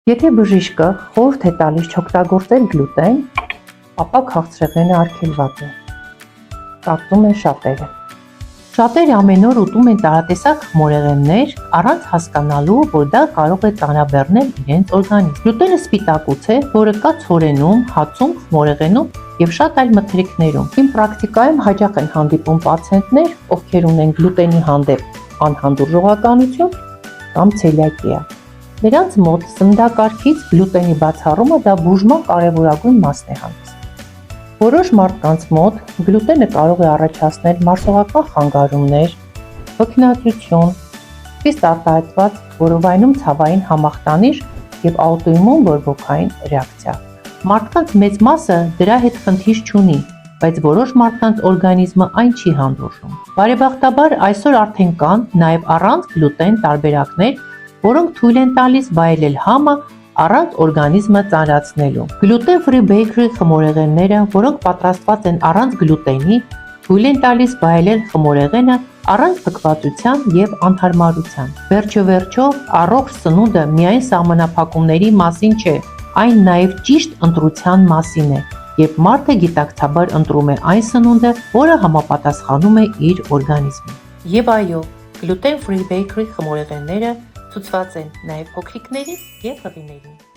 Եթե բժիշկը խորհուրդ է տալիս չօգտագործել գլուտեն, ապա քաղցրեղենը արգելված է, կարծում են շատերը։ Շատերը ամեն օր ուտում են տարատեսակ խմորեղեններ, առանց հասկանալու, որ դա կարող է ծանրաբեռնել իրենց օրգանիզմը։ Գլուտենը սպիտակուց է, որը կա ցորենում, հացում, խմորեղենում և շատ այլ մթերքներում։ Իմ պրակտիկայում հաճախ են հանդիպում պացիենտներ, ովքեր ունեն գլուտենի հանդեպ անհանդուրժողականություն կամ ցելիակիա։ Նրանց մոտ սննդակարգից գլուտենի բացառումը դա բուժման կարևորագույն մասն է հանդիսանում։ Որոշ մարդկանց մոտ գլուտենը կարող է առաջացնել մարսողական խանգարումներ, վքնածություն, խիստ արտահայտված որովայնում ցավային համախտանիշ և աուտոիմուն բորբոքային ռեակցիա։ Մարդկանց մեծ մասը դրա հետ խնդիր չունի, բայց որոշ մարդկանց օրգանիզմը այն չի հանդուրժում։ Բարեբախտաբար այսօր արդեն կան նաև առանց գլուտեն տարբերակներ, որոնք թույլ են տալիս վայելել համը առանց օրգանիզմը ծանրացնելու։ Gluten-free bakery խմորեղենները, որոնք պատրաստված են առանց գլուտենի, թույլ են տալիս վայելել խմորեղենը առանց փքվածության և անհարմարության։ Վերջիվերջո, առողջ սնունդը միայն սահմանափակումների մասին չէ, այն նաև ճիշտ ընտրության մասին է, երբ մարդը գիտակցաբար ընտրում է այն սնունդը, որը համապատասխանում է իր օրգանիզմին։ Եվ այո, gluten-free bakery խմորեղենները ցուցված են նաև փոքրիկներին և հղիներին։